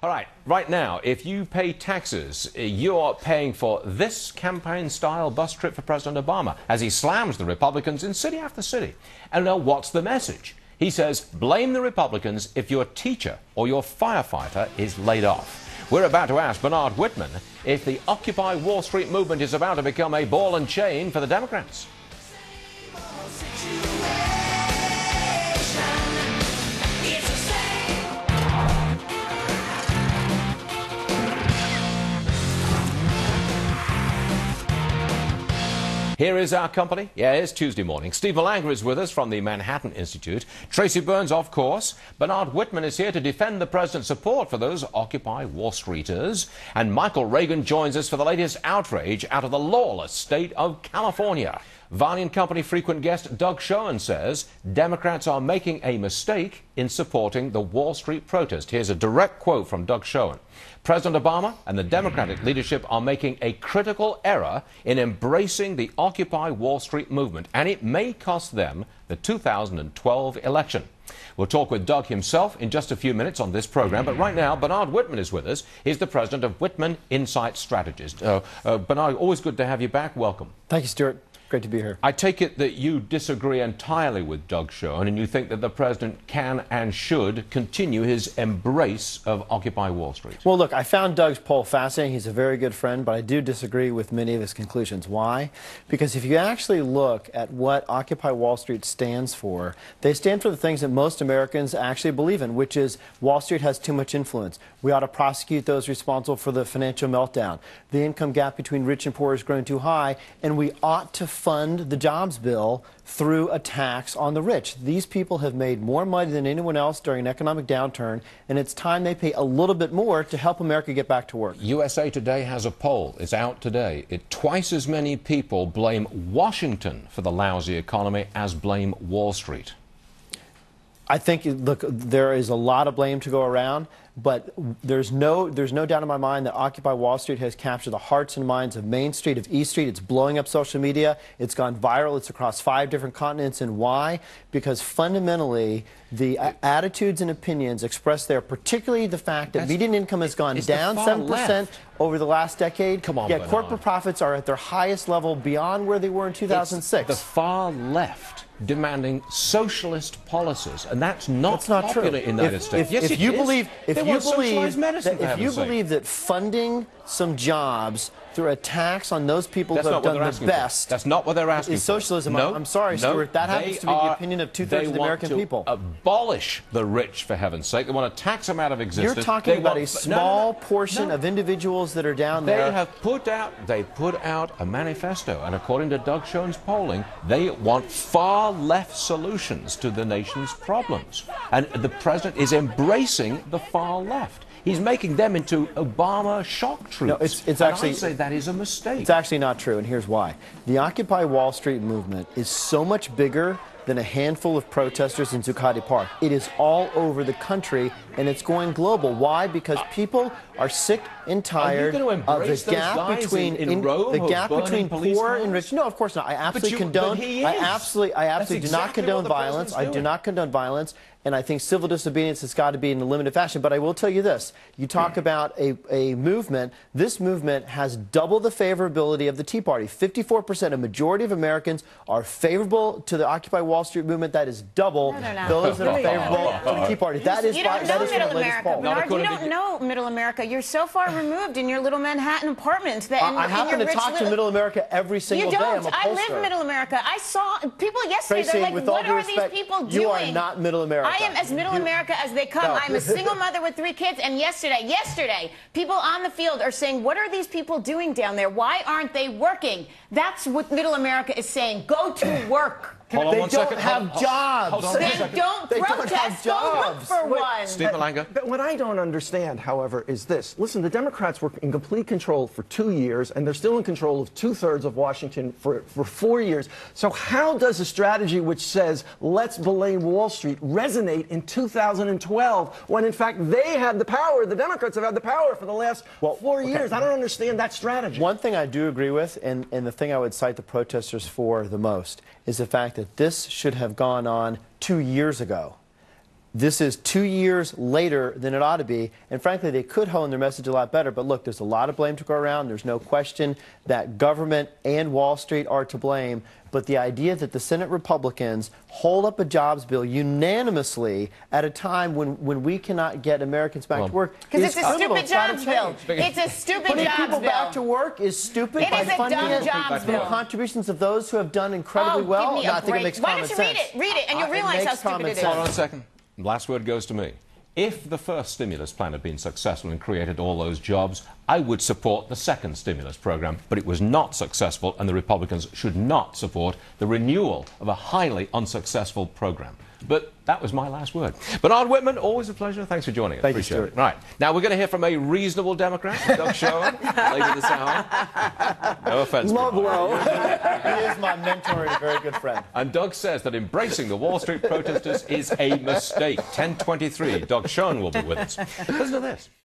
All right, right now, if you pay taxes, you're paying for this campaign-style bus trip for President Obama as he slams the Republicans in city after city. And now, what's the message? He says, blame the Republicans if your teacher or your firefighter is laid off. We're about to ask Bernard Whitman if the Occupy Wall Street movement is about to become a ball and chain for the Democrats. Here is our company. Yeah, it's Tuesday morning. Steve Malanga is with us from the Manhattan Institute. Tracy Burns, of course. Bernard Whitman is here to defend the president's support for those Occupy Wall Streeters. And Michael Regan joins us for the latest outrage out of the lawless state of California. Varney & Company frequent guest Doug Schoen says Democrats are making a mistake in supporting the Wall Street protest. Here's a direct quote from Doug Schoen. President Obama and the Democratic leadership are making a critical error in embracing the Occupy Wall Street movement, and it may cost them the 2012 election. We'll talk with Doug himself in just a few minutes on this program, but right now, Bernard Whitman is with us. He's the president of Whitman Insight Strategies. Bernard, always good to have you back. Welcome. Thank you, Stuart. Great to be here. I take it that you disagree entirely with Doug Schoen, and you think that the president can and should continue his embrace of Occupy Wall Street. Well, look, I found Doug's poll fascinating. He's a very good friend, but I do disagree with many of his conclusions. Why? Because if you actually look at what Occupy Wall Street stands for, they stand for the things that most Americans actually believe in, which is Wall Street has too much influence. We ought to prosecute those responsible for the financial meltdown. The income gap between rich and poor is growing too high, and we ought to fund the jobs bill through a tax on the rich. These people have made more money than anyone else during an economic downturn, and it's time they pay a little bit more to help America get back to work. USA Today has a poll. It's out today. Twice as many people blame Washington for the lousy economy as blame Wall Street. I think, look, there is a lot of blame to go around, but there's no doubt in my mind that Occupy Wall Street has captured the hearts and minds of Main Street, of East Street. It's blowing up social media. It's gone viral. It's across 5 different continents. And why? Because fundamentally, the attitudes and opinions expressed there, particularly the fact that median income has gone down 7% over the last decade. Come on, yet corporate profits are at their highest level beyond where they were in 2006. It's the far left demanding socialist policies, and that's not popular in the United States. If you believe that funding some jobs through a tax on those people who have done the best, that's not what they're asking is socialism. No, I'm sorry, Stuart. That happens to be the opinion of 2/3 of the American people. They want to abolish the rich, for heaven's sake. They want to tax them out of existence. You're talking about a small portion of individuals that are down there. They put out a manifesto, and according to Doug Schoen's polling, they want far left solutions to the nation's problems. And the president is embracing the far left. He's making them into Obama shock troops. No, it's actually, I say that is a mistake. It's actually not true, and here's why. The Occupy Wall Street movement is so much bigger than a handful of protesters in Zuccotti Park. It is all over the country, and it's going global. Why? Because people are sick and tired of the gap between poor and rich. No, of course not. I absolutely do not condone violence. I do not condone violence. And I think civil disobedience has got to be in a limited fashion. But I will tell you this. You talk about a movement. This movement has double the favorability of the Tea Party. 54%, a majority of Americans are favorable to the Occupy Wall Street movement. That is double those that are favorable to the Tea Party. That is from the latest poll. Bernard, you don't know Middle America. You're so far removed in your little Manhattan apartment. I happen to talk to Middle America every single day. I'm a pollster. I live in Middle America. I saw people yesterday. Tracy, they're like, what are these people doing? You are not Middle America. I am as Middle America as they come. I'm a single mother with 3 kids, and yesterday, people on the field are saying, what are these people doing down there? Why aren't they working? That's what Middle America is saying. Go to work. They don't have jobs. Then don't protest. Go look for one. Steve Malanga. But what I don't understand, however, is this. Listen, the Democrats were in complete control for 2 years, and they're still in control of 2/3 of Washington for 4 years. So how does a strategy which says, let's blame Wall Street, resonate in 2012 when, in fact, they had the power? The Democrats have had the power for the last 4 years. I don't understand that strategy. One thing I do agree with, and the thing I would cite the protesters for the most, is the fact that this should have gone on 2 years ago. This is 2 years later than it ought to be, and frankly, they could hone their message a lot better. But look, there's a lot of blame to go around. There's no question that government and Wall Street are to blame. But the idea that the Senate Republicans hold up a jobs bill unanimously at a time when we cannot get Americans back to work because is it's a criminal. stupid jobs bill. It's a stupid Putting jobs people bill. back to work is stupid. It by is a funding dumb it jobs through bill. contributions of those who have done incredibly well. Give me a I think it break. makes Why common don't you sense. read it, and you'll realize how stupid it is. Hold on a second. Last word goes to me. If the first stimulus plan had been successful and created all those jobs, I would support the second stimulus program. But it was not successful, and the Republicans should not support the renewal of a highly unsuccessful program. But that was my last word. Bernard Whitman, always a pleasure. Thanks for joining us. Thank you, Appreciate Stuart. it. Right. Now we're going to hear from a reasonable Democrat, Doug Schoen, later this hour. No offense. Love Bernard. Lowe. He is my mentor and a very good friend. And Doug says that embracing the Wall Street protesters is a mistake. 10:23. Doug Schoen will be with us. Listen to this.